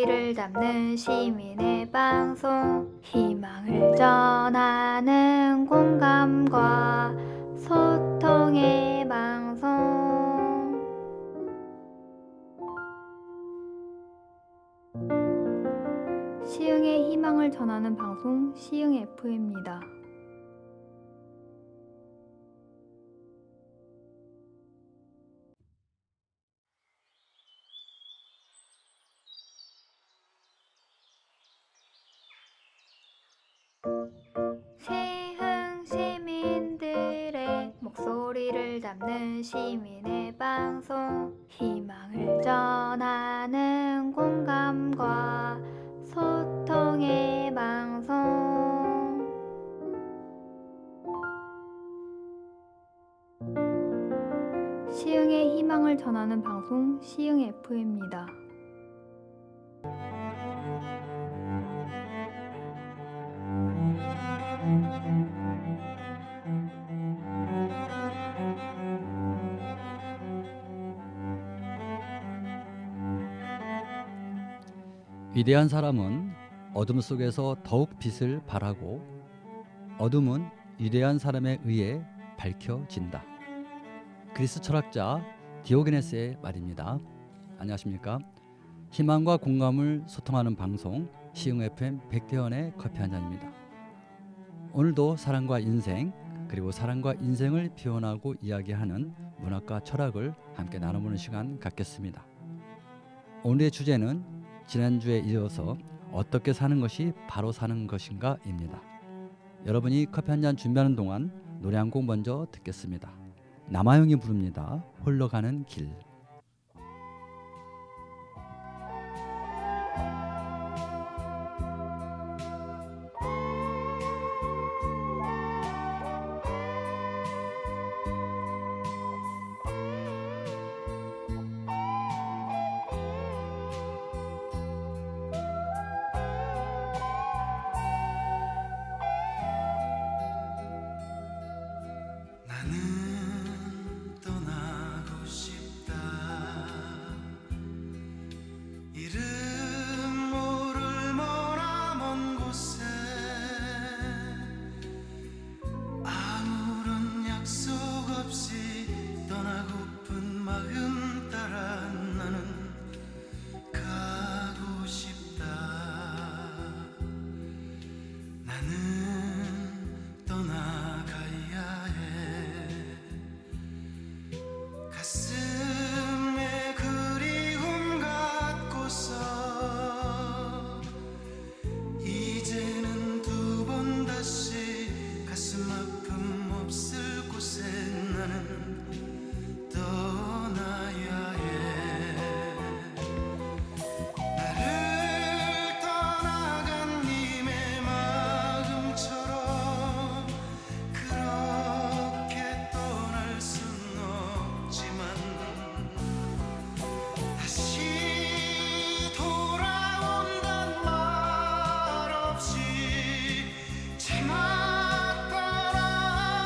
목소리를 담는 시민의 방송, 희망을 전하는 공감과 소통의 방송. 시흥의 희망을 전하는 방송, 시흥 FM입니다. 시흥 시민들의 목소리를 담는 시민의 방송, 희망을 전하는 공감과 소통의 방송. 시흥의 희망을 전하는 방송, 시흥 FM입니다. 위대한 사람은 어둠 속에서 더욱 빛을 발하고 어둠은 위대한 사람에 의해 밝혀진다. 그리스 철학자 디오게네스의 말입니다. 안녕하십니까? 희망과 공감을 소통하는 방송 시흥 FM 백대현의 커피 한 잔입니다. 오늘도 사랑과 인생 그리고 사랑과 인생을 표현하고 이야기하는 문학과 철학을 함께 나눠보는 시간 갖겠습니다. 오늘의 주제는 지난주에 이어서 어떻게 사는 것이 바로 사는 것인가 입니다. 여러분이 커피 한 잔 준비하는 동안 노래 한 곡 먼저 듣겠습니다. 남아영이 부릅니다. 홀로 가는 길. 나는 떠나고 싶다. 이름 모를 머나먼 곳에 아무런 약속 없이 떠나고픈 마음 따라 나는 가고 싶다. 나는 떠나가야 해. 가슴에 그리움 갖고서 이제는 두 번 다시 가슴 아픔 없을 곳에 나는 떠나야 해. 나를 떠나간 님의 마음처럼 그렇게 떠날 순 없지만 다시 돌아온단 말 없이 제맛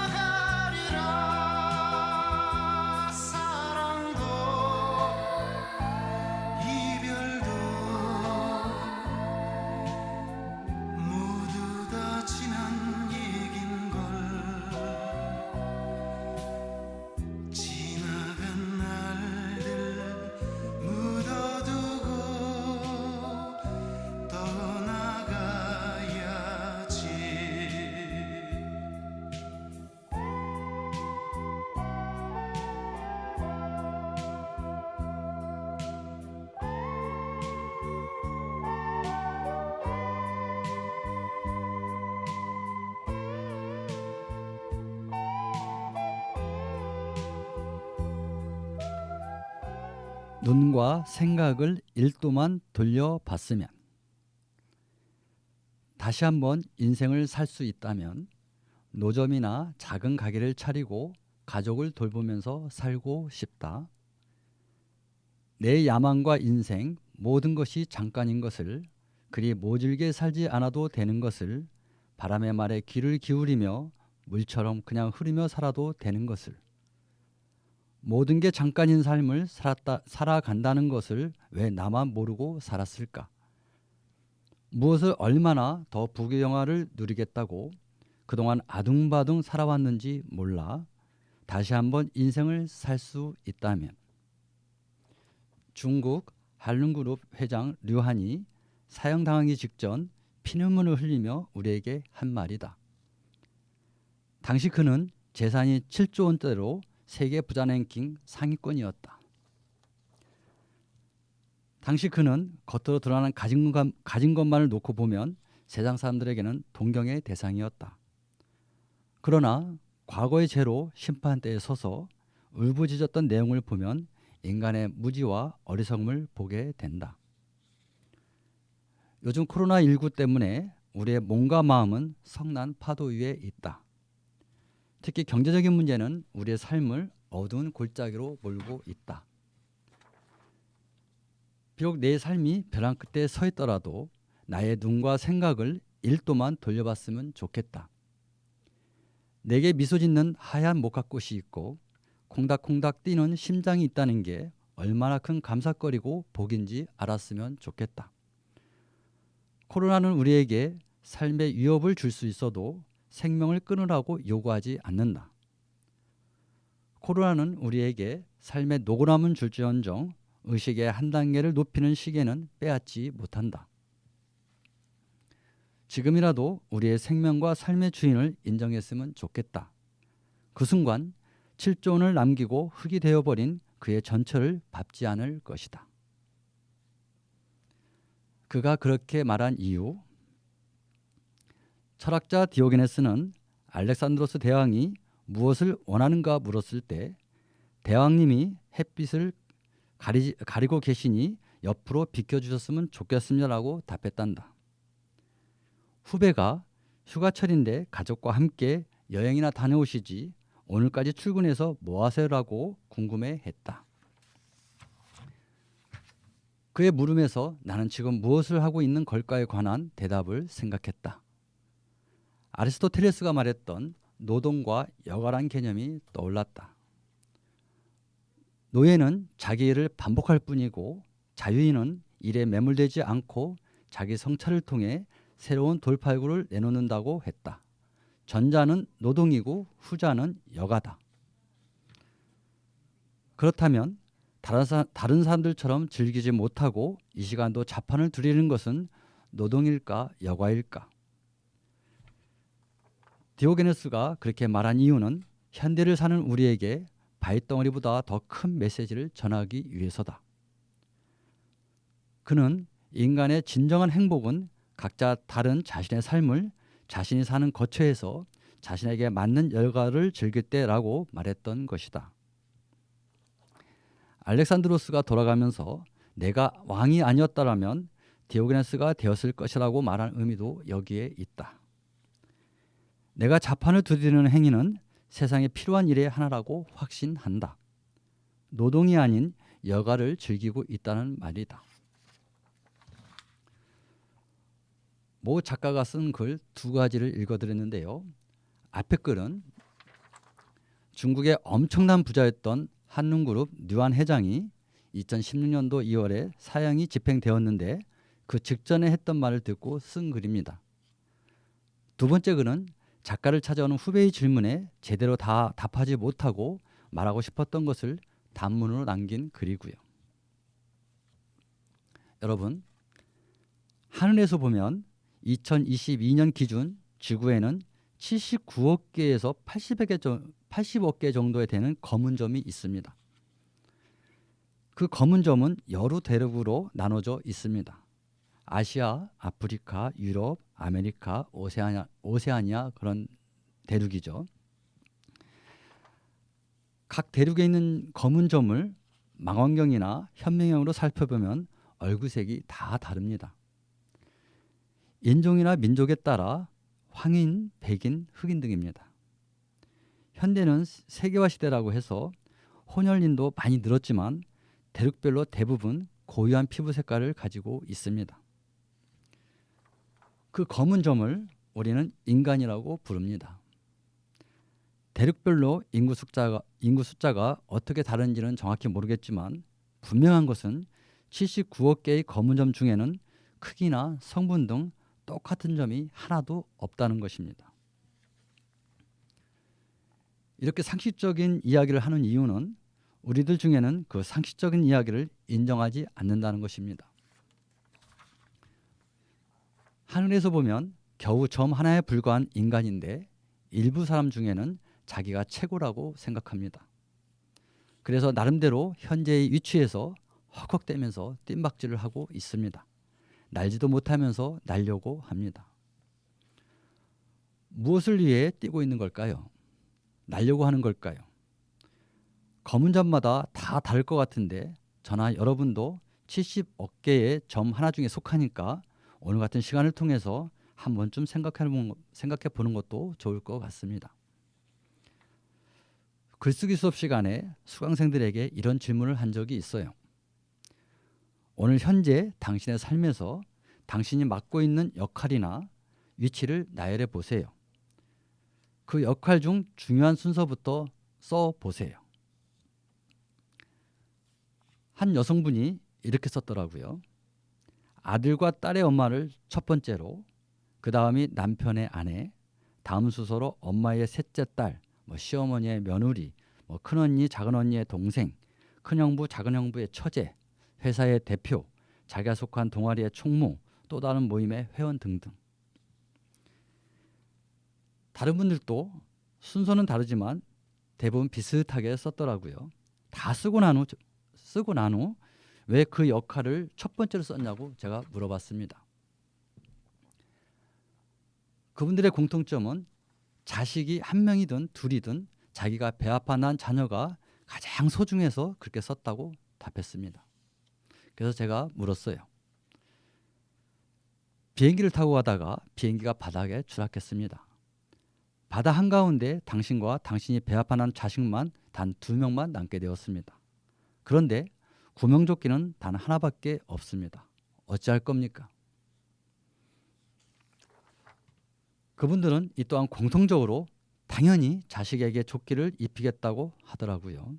따라가리라. 사랑도 이별도 모두 다 지난 얘긴걸. 지나간 날들 묻어두고 떠나가야지. 눈과 생각을 1도만 돌려봤으면, 다시 한번 인생을 살 수 있다면 노점이나 작은 가게를 차리고 가족을 돌보면서 살고 싶다. 내 야망과 인생 모든 것이 잠깐인 것을, 그리 모질게 살지 않아도 되는 것을, 바람의 말에 귀를 기울이며 물처럼 그냥 흐르며 살아도 되는 것을, 모든 게 잠깐인 삶을 살아간다는 것을 왜 나만 모르고 살았을까? 무엇을 얼마나 더 부귀영화를 누리겠다고 그동안 아둥바둥 살아왔는지 몰라 다시 한번 인생을 살 수 있다면. 중국 한림그룹 회장 류한이 사형당하기 직전 피눈물을 흘리며 우리에게 한 말이다. 당시 그는 재산이 7조 원대로 세계 부자 랭킹 상위권이었다. 당시 그는 겉으로 드러나는 가진 것만을 놓고 보면 세상 사람들에게는 동경의 대상이었다. 그러나 과거의 죄로 심판대에 서서 울부짖었던 내용을 보면 인간의 무지와 어리석음을 보게 된다. 요즘 코로나19 때문에 우리의 몸과 마음은 성난 파도 위에 있다. 특히 경제적인 문제는 우리의 삶을 어두운 골짜기로 몰고 있다. 비록 내 삶이 벼랑 끝에 서 있더라도 나의 눈과 생각을 1도만 돌려봤으면 좋겠다. 내게 미소 짓는 하얀 목화꽃이 있고 콩닥콩닥 뛰는 심장이 있다는 게 얼마나 큰 감사거리고 복인지 알았으면 좋겠다. 코로나는 우리에게 삶의 위협을 줄 수 있어도 생명을 끊으라고 요구하지 않는다. 코로나는 우리에게 삶의 노곤함은 줄지언정 의식의 한 단계를 높이는 시계는 빼앗지 못한다. 지금이라도 우리의 생명과 삶의 주인을 인정했으면 좋겠다. 그 순간 7조 원을 남기고 흙이 되어버린 그의 전처를 밟지 않을 것이다. 그가 그렇게 말한 이유. 철학자 디오게네스는 알렉산드로스 대왕이 무엇을 원하는가 물었을 때 대왕님이 햇빛을 가리고 계시니 옆으로 비켜주셨으면 좋겠습니다라고 답했단다. 후배가 휴가철인데 가족과 함께 여행이나 다녀오시지 오늘까지 출근해서 뭐 하세요라고 궁금해했다. 그의 물음에서 나는 지금 무엇을 하고 있는 걸까에 관한 대답을 생각했다. 아리스토텔레스가 말했던 노동과 여가란 개념이 떠올랐다. 노예는 자기 일을 반복할 뿐이고 자유인은 일에 매몰되지 않고 자기 성찰을 통해 새로운 돌파구를 내놓는다고 했다. 전자는 노동이고 후자는 여가다. 그렇다면 다른 사람들처럼 즐기지 못하고 이 시간도 자판을 두리는 것은 노동일까 여가일까? 디오게네스가 그렇게 말한 이유는 현대를 사는 우리에게 바위덩어리보다 더 큰 메시지를 전하기 위해서다. 그는 인간의 진정한 행복은 각자 다른 자신의 삶을 자신이 사는 거처에서 자신에게 맞는 여가를 즐길 때라고 말했던 것이다. 알렉산드로스가 돌아가면서 내가 왕이 아니었다라면 디오게네스가 되었을 것이라고 말한 의미도 여기에 있다. 내가 자판을 두드리는 행위는 세상에 필요한 일의 하나라고 확신한다. 노동이 아닌 여가를 즐기고 있다는 말이다. 모 작가가 쓴 글 두 가지를 읽어드렸는데요. 앞에 글은 중국의 엄청난 부자였던 한림그룹 류한 회장이 2016년도 2월에 사형이 집행되었는데 그 직전에 했던 말을 듣고 쓴 글입니다. 두 번째 글은 작가를 찾아오는 후배의 질문에 제대로 다 답하지 못하고 말하고 싶었던 것을 단문으로 남긴 글이고요. 여러분, 하늘에서 보면 2022년 기준 지구에는 79억 개에서 80억 개 정도에 되는 검은 점이 있습니다. 그 검은 점은 여러 대륙으로 나눠져 있습니다. 아시아, 아프리카, 유럽, 아메리카, 오세아니아 그런 대륙이죠. 각 대륙에 있는 검은 점을 망원경이나 현미경으로 살펴보면 얼굴색이 다 다릅니다. 인종이나 민족에 따라 황인, 백인, 흑인 등입니다. 현대는 세계화 시대라고 해서 혼혈인도 많이 늘었지만 대륙별로 대부분 고유한 피부 색깔을 가지고 있습니다. 그 검은 점을 우리는 인간이라고 부릅니다. 대륙별로 인구 숫자가 어떻게 다른지는 정확히 모르겠지만 분명한 것은 79억 개의 검은 점 중에는 크기나 성분 등 똑같은 점이 하나도 없다는 것입니다. 이렇게 상식적인 이야기를 하는 이유는 우리들 중에는 그 상식적인 이야기를 인정하지 않는다는 것입니다. 하늘에서 보면 겨우 점 하나에 불과한 인간인데 일부 사람 중에는 자기가 최고라고 생각합니다. 그래서 나름대로 현재의 위치에서 헉헉대면서 뜀박질을 하고 있습니다. 날지도 못하면서 날려고 합니다. 무엇을 위해 뛰고 있는 걸까요? 날려고 하는 걸까요? 검은 점마다 다 다를 것 같은데 저나 여러분도 70억 개의 점 하나 중에 속하니까 오늘 같은 시간을 통해서 한 번쯤 생각해 보는 것도 좋을 것 같습니다. 글쓰기 수업 시간에 수강생들에게 이런 질문을 한 적이 있어요. 오늘 현재 당신의 삶에서 당신이 맡고 있는 역할이나 위치를 나열해 보세요. 그 역할 중 중요한 순서부터 써 보세요. 한 여성분이 이렇게 썼더라고요. 아들과 딸의 엄마를 첫 번째로, 그 다음이 남편의 아내, 다음 순서로 엄마의 셋째 딸, 시어머니의 며느리, 큰언니, 작은언니의 동생, 큰형부, 작은형부의 처제, 회사의 대표, 자기가 속한 동아리의 총무, 또 다른 모임의 회원 등등. 다른 분들도 순서는 다르지만 대부분 비슷하게 썼더라고요. 다 쓰고 난 후 왜 그 역할을 첫 번째로 썼냐고 제가 물어봤습니다. 그분들의 공통점은 자식이 한 명이든 둘이든 자기가 배아파 난 자녀가 가장 소중해서 그렇게 썼다고 답했습니다. 그래서 제가 물었어요. 비행기를 타고 가다가 비행기가 바닥에 추락했습니다. 바다 한가운데 당신과 당신이 배아파 난 자식만 단 2명만 남게 되었습니다. 그런데 구명조끼는 단 하나밖에 없습니다. 어찌할 겁니까? 그분들은 이 또한 공통적으로 당연히 자식에게 조끼를 입히겠다고 하더라고요.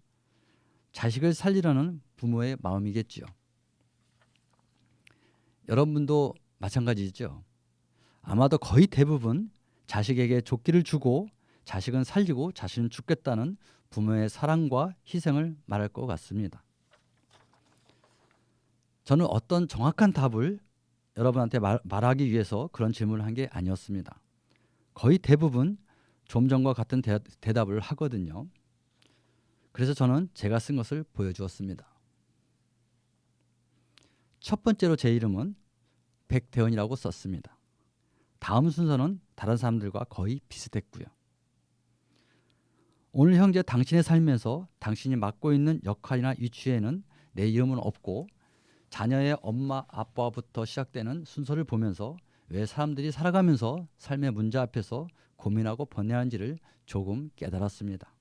자식을 살리려는 부모의 마음이겠지요. 여러분도 마찬가지죠. 아마도 거의 대부분 자식에게 조끼를 주고 자식은 살리고 자신은 죽겠다는 부모의 사랑과 희생을 말할 것 같습니다. 저는 어떤 정확한 답을 여러분한테 말하기 위해서 그런 질문을 한 게 아니었습니다. 거의 대부분 좀 전과 같은 대답을 하거든요. 그래서 저는 제가 쓴 것을 보여주었습니다. 첫 번째로 제 이름은 백대원이라고 썼습니다. 다음 순서는 다른 사람들과 거의 비슷했고요. 오늘 현재 당신의 삶에서 당신이 맡고 있는 역할이나 위치에는 내 이름은 없고 자녀의 엄마, 아빠부터 시작되는 순서를 보면서 왜 사람들이 살아가면서 삶의 문제 앞에서 고민하고 번뇌한지를 조금 깨달았습니다.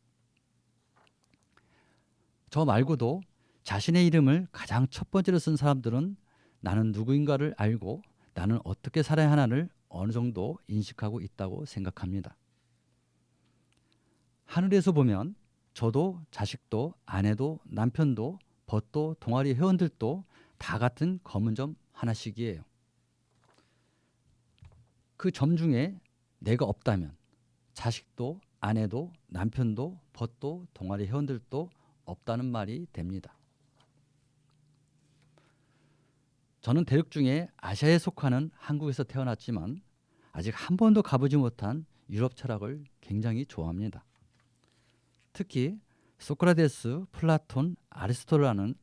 저 말고도 자신의 이름을 가장 첫 번째로 쓴 사람들은 나는 누구인가를 알고 나는 어떻게 살아야 하나를 어느 정도 인식하고 있다고 생각합니다. 하늘에서 보면 저도 자식도 아내도 남편도 벗도 동아리 회원들도 다 같은 검은 점 하나씩이에요. 그 점 중에 내가 없다면 자식도 아내도 남편도 벗도 동아리 회원들도 없다는 말이 됩니다. 저는 대륙 중에 아시아에 속하는 한국에서 태어났지만 아직 한 번도 가보지 못한 유럽 철학을 굉장히 좋아합니다. 특히 소크라테스, 플라톤,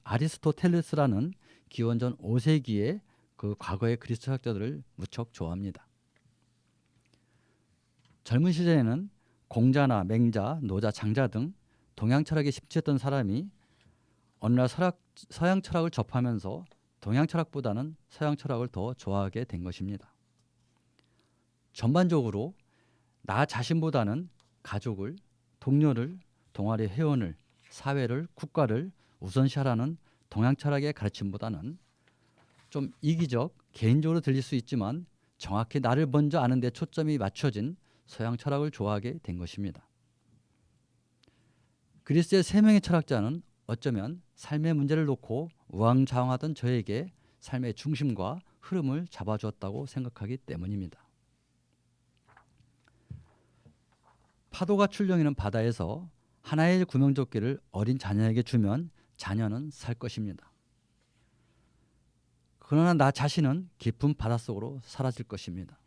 아리스토텔레스라는 기원전 5세기의 그 과거의 그리스 철학자들을 무척 좋아합니다. 젊은 시절에는 공자나 맹자, 노자, 장자 등 동양 철학에 심취했던 사람이 어느 날 서양 철학을 접하면서 동양 철학보다는 서양 철학을 더 좋아하게 된 것입니다. 전반적으로 나 자신보다는 가족을, 동료를, 동아리 회원을, 사회를, 국가를 우선시하라는 동양 철학의 가르침보다는 좀 이기적, 개인적으로 들릴 수 있지만 정확히 나를 먼저 아는 데 초점이 맞춰진 서양 철학을 좋아하게 된 것입니다. 그리스의 3명의 철학자는 어쩌면 삶의 문제를 놓고 우왕좌왕하던 저에게 삶의 중심과 흐름을 잡아주었다고 생각하기 때문입니다. 파도가 출렁이는 바다에서 하나의 구명조끼를 어린 자녀에게 주면 자녀는 살 것입니다. 그러나 나 자신은 깊은 바닷속으로 사라질 것입니다.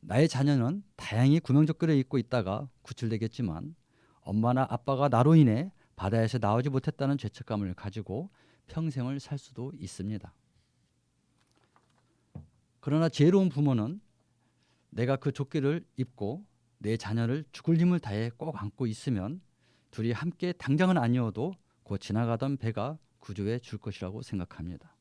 나의 자녀는 다행히 구명조끼를 입고 있다가 구출되겠지만 엄마나 아빠가 나로 인해 바다에서 나오지 못했다는 죄책감을 가지고 평생을 살 수도 있습니다. 그러나 지혜로운 부모는 내가 그 조끼를 입고 내 자녀를 죽을 힘을 다해 꼭 안고 있으면 둘이 함께 당장은 아니어도 곧 지나가던 배가 구조해 줄 것이라고 생각합니다.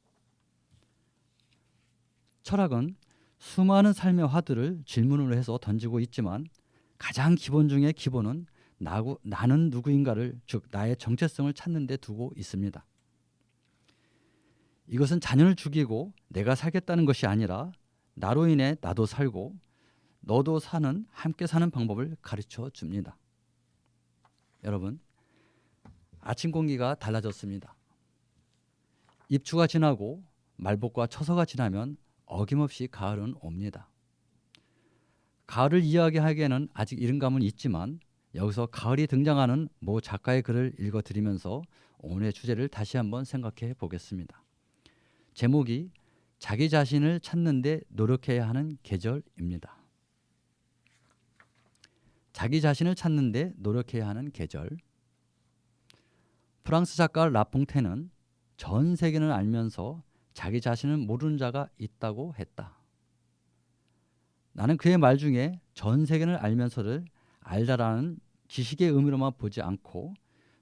철학은 수많은 삶의 화두를 질문으로 해서 던지고 있지만 가장 기본 중의 기본은 나는 누구인가를, 즉 나의 정체성을 찾는 데 두고 있습니다. 이것은 자녀를 죽이고 내가 살겠다는 것이 아니라 나로 인해 나도 살고 너도 사는, 함께 사는 방법을 가르쳐 줍니다. 여러분, 아침 공기가 달라졌습니다. 입추가 지나고 말복과 처서가 지나면 어김없이 가을은 옵니다. 가을을 이야기하기에는 아직 이른 감은 있지만 여기서 가을이 등장하는 모 작가의 글을 읽어드리면서 오늘의 주제를 다시 한번 생각해 보겠습니다. 제목이 자기 자신을 찾는 데 노력해야 하는 계절입니다. 자기 자신을 찾는 데 노력해야 하는 계절. 프랑스 작가 라퐁테는 전 세계는 알면서 자기 자신을 모르는 자가 있다고 했다. 나는 그의 말 중에 전 세계를 알면서를 알다라는 지식의 의미로만 보지 않고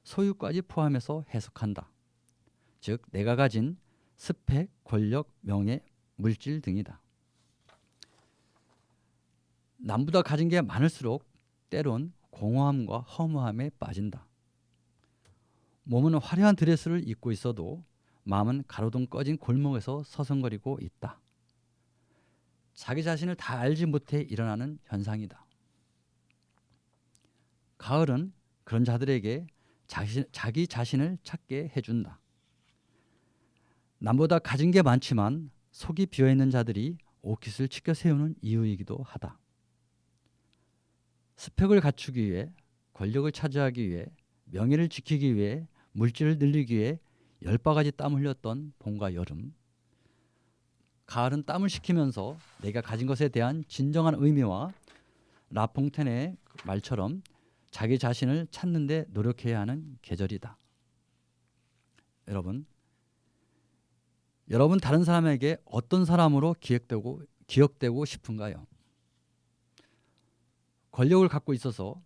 소유까지 포함해서 해석한다. 즉 내가 가진 스펙, 권력, 명예, 물질 등이다. 남보다 가진 게 많을수록 때론 공허함과 허무함에 빠진다. 몸은 화려한 드레스를 입고 있어도 마음은 가로등 꺼진 골목에서 서성거리고 있다. 자기 자신을 다 알지 못해 일어나는 현상이다. 가을은 그런 자들에게 자기 자신을 찾게 해준다. 남보다 가진 게 많지만 속이 비어있는 자들이 옷깃을 치켜 세우는 이유이기도 하다. 스펙을 갖추기 위해, 권력을 차지하기 위해, 명예를 지키기 위해, 물질을 늘리기 위해 10바가지 땀을 흘렸던 봄과 여름. 가을은 땀을 식히면서 내가 가진 것에 대한 진정한 의미와 라퐁텐의 말처럼 자기 자신을 찾는 데 노력해야 하는 계절이다. 여러분 다른 사람에게 어떤 사람으로 기억되고 싶은가요? 권력을 갖고 있어서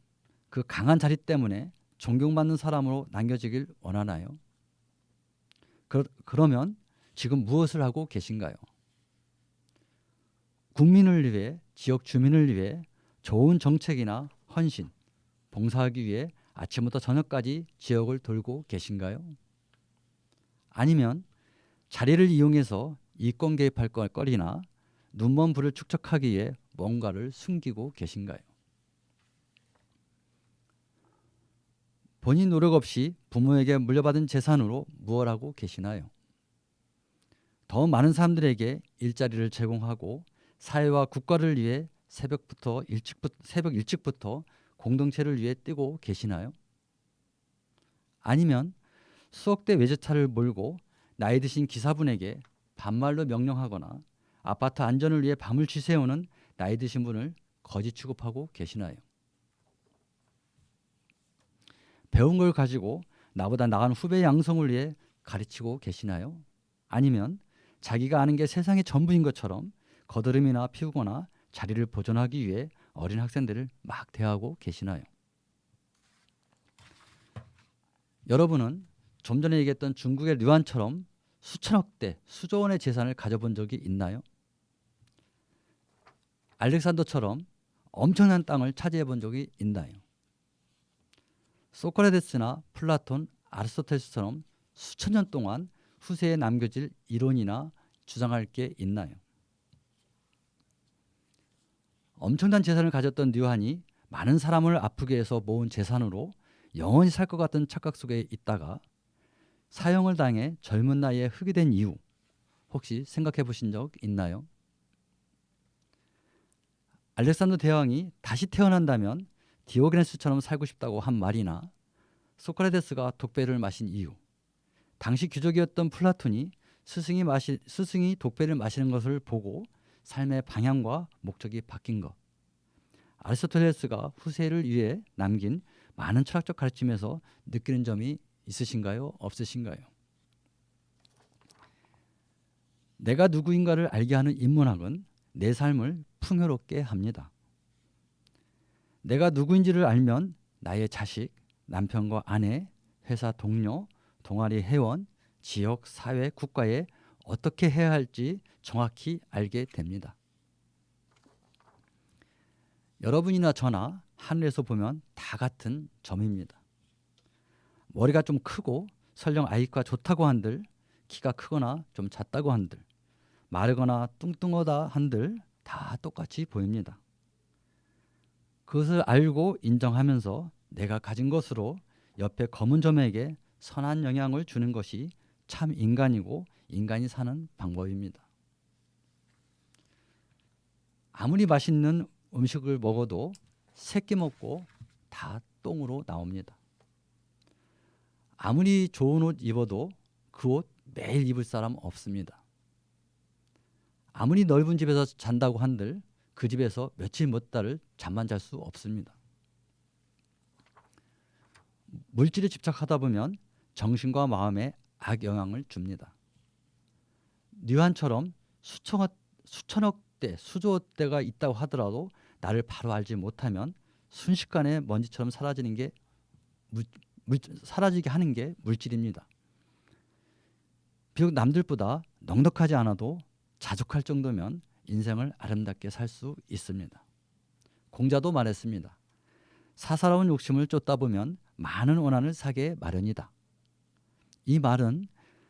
그 강한 자리 때문에 존경받는 사람으로 남겨지길 원하나요? 그러면 지금 무엇을 하고 계신가요? 국민을 위해, 지역 주민을 위해 좋은 정책이나 헌신, 봉사하기 위해 아침부터 저녁까지 지역을 돌고 계신가요? 아니면 자리를 이용해서 이권 개입할 거리나 눈먼 불을 축적하기 위해 뭔가를 숨기고 계신가요? 본인 노력 없이 부모에게 물려받은 재산으로 무엇 하고 계시나요? 더 많은 사람들에게 일자리를 제공하고 사회와 국가를 위해 새벽 일찍부터 공동체를 위해 뛰고 계시나요? 아니면 수억 대 외제차를 몰고 나이 드신 기사분에게 반말로 명령하거나 아파트 안전을 위해 밤을 쥐새우는 나이 드신 분을 거지 취급하고 계시나요? 배운 걸 가지고 나보다 나은 후배 양성을 위해 가르치고 계시나요? 아니면 자기가 아는 게 세상의 전부인 것처럼 거드름이나 피우거나 자리를 보존하기 위해 어린 학생들을 막 대하고 계시나요? 여러분은 좀 전에 얘기했던 중국의 류안처럼 수천억 대, 수조 원의 재산을 가져본 적이 있나요? 알렉산더처럼 엄청난 땅을 차지해 본 적이 있나요? 소크라테스나 플라톤, 아리스토텔스처럼 수천 년 동안 후세에 남겨질 이론이나 주장할 게 있나요? 엄청난 재산을 가졌던 류한이 많은 사람을 아프게 해서 모은 재산으로 영원히 살 것 같은 착각 속에 있다가 사형을 당해 젊은 나이에 흑이 된 이유, 혹시 생각해 보신 적 있나요? 알렉산더 대왕이 다시 태어난다면 디오게네스처럼 살고 싶다고 한 말이나 소크라테스가 독배를 마신 이유, 당시 귀족이었던 플라톤이 스승이 독배를 마시는 것을 보고 삶의 방향과 목적이 바뀐 것, 아리스토텔레스가 후세를 위해 남긴 많은 철학적 가르침에서 느끼는 점이 있으신가요? 없으신가요? 내가 누구인가를 알게 하는 인문학은 내 삶을 풍요롭게 합니다. 내가 누구인지를 알면 나의 자식, 남편과 아내, 회사 동료, 동아리 회원, 지역, 사회, 국가에 어떻게 해야 할지 정확히 알게 됩니다. 여러분이나 저나 하늘에서 보면 다 같은 점입니다. 머리가 좀 크고 설령 아이가 좋다고 한들, 키가 크거나 좀 작다고 한들, 마르거나 뚱뚱하다 한들 다 똑같이 보입니다. 그것을 알고 인정하면서 내가 가진 것으로 옆에 검은 점에게 선한 영향을 주는 것이 참 인간이고 인간이 사는 방법입니다. 아무리 맛있는 음식을 먹어도 새끼 먹고 다 똥으로 나옵니다. 아무리 좋은 옷 입어도 그 옷 매일 입을 사람 없습니다. 아무리 넓은 집에서 잔다고 한들 그 집에서 며칠 몇 달을 잠만 잘 수 없습니다. 물질에 집착하다 보면 정신과 마음에 악영향을 줍니다. 뉘안처럼 수천억 대, 수조억 대가 있다고 하더라도 나를 바로 알지 못하면 순식간에 먼지처럼 사라지게 하는 게 물질입니다. 비록 남들보다 넉넉하지 않아도 자족할 정도면 인생을 아름답게 살 수 있습니다. 공자도 말했습니다. 사사로운 욕심을 쫓다 보면 많은 원한을 사게 마련이다. 이 말은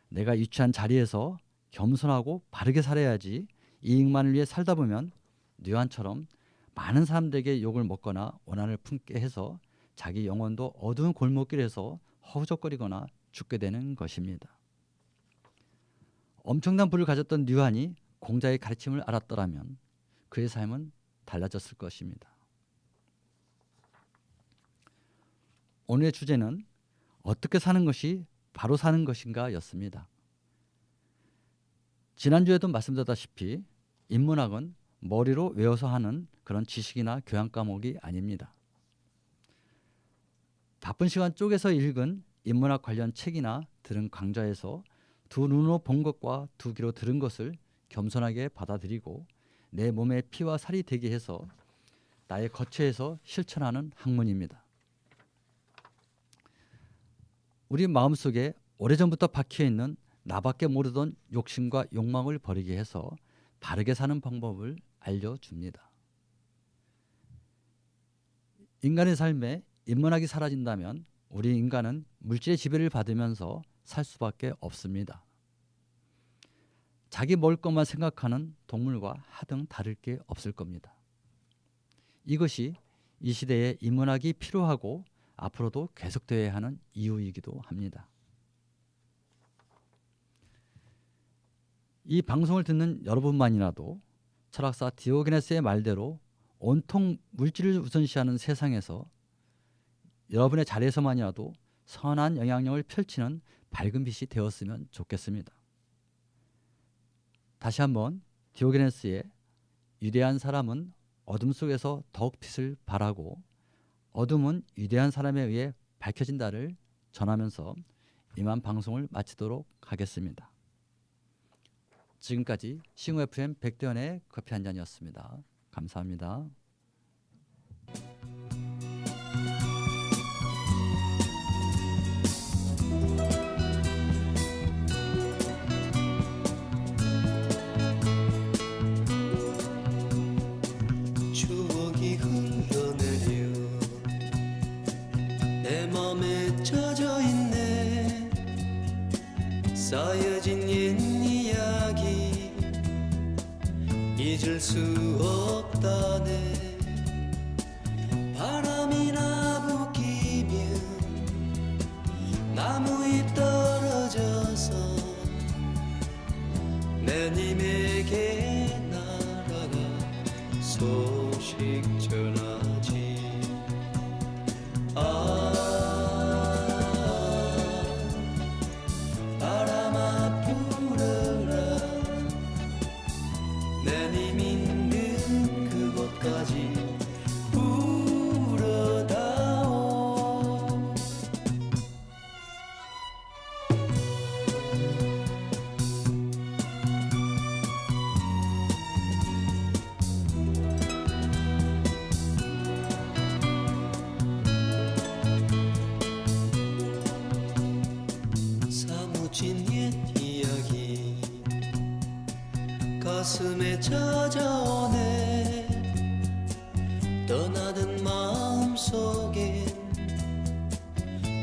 내가 유치한 자리에서 겸손하고 바르게 살아야지 이익만을 위해 살다 보면 뉘안처럼 많은 사람들에게 욕을 먹거나 원한을 품게 해서 자기 영혼도 어두운 골목길에서 허우적거리거나 죽게 되는 것입니다. 엄청난 부를 가졌던 뉘안이 공자의 가르침을 알았더라면 그의 삶은 달라졌을 것입니다. 오늘의 주제는 어떻게 사는 것이 바로 사는 것인가 였습니다. 지난주에도 말씀드렸다시피 인문학은 머리로 외워서 하는 그런 지식이나 교양 과목이 아닙니다. 바쁜 시간 쪼개서 읽은 인문학 관련 책이나 들은 강좌에서 두 눈으로 본 것과 두 귀로 들은 것을 겸손하게 받아들이고 내 몸에 피와 살이 되게 해서 나의 거처에서 실천하는 학문입니다. 우리 마음속에 오래전부터 박혀있는 나밖에 모르던 욕심과 욕망을 버리게 해서 바르게 사는 방법을 알려줍니다. 인간의 삶에 인문학이 사라진다면 우리 인간은 물질의 지배를 받으면서 살 수밖에 없습니다. 자기 먹을 것만 생각하는 동물과 하등 다를 게 없을 겁니다. 이것이 이 시대에 인문학이 필요하고 앞으로도 계속되어야 하는 이유이기도 합니다. 이 방송을 듣는 여러분만이라도 철학사 디오게네스의 말대로 온통 물질을 우선시하는 세상에서 여러분의 자리에서만이라도 선한 영향력을 펼치는 밝은 빛이 되었으면 좋겠습니다. 다시 한번 디오게네스의 위대한 사람은 어둠 속에서 더욱 빛을 발하고 어둠은 위대한 사람에 의해 밝혀진다를 전하면서 이만 방송을 마치도록 하겠습니다. 지금까지 싱어 FM 백대현의 커피 한 잔이었습니다. 감사합니다. 추억이 흘러내려 내 맘에 젖어있네. 쌓여진 옛 이야기 잊을 수 없다네. 바람이나 부끼면 나무잎 떨어져서 내님에게 날아가 소식 전하지. 바람아 불어라 내님 있는 그곳까지 불어다오. 사무친 옛 이야기 가슴에 찾아오네. 떠나던 마음속에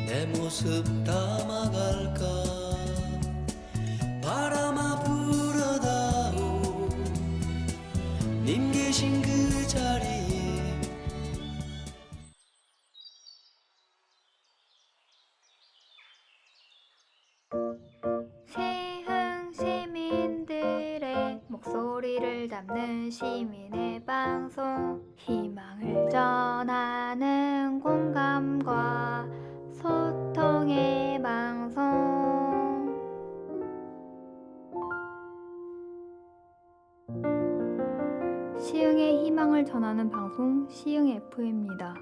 내 모습 담아갈까. 바람아 불어다오 님 계신 그 자리에. 세흥 시민들의 목소리를 담는 시민의 방송, 희망을 전하는 공감과 소통의 방송. 시흥의 희망을 전하는 방송 시흥 FM입니다.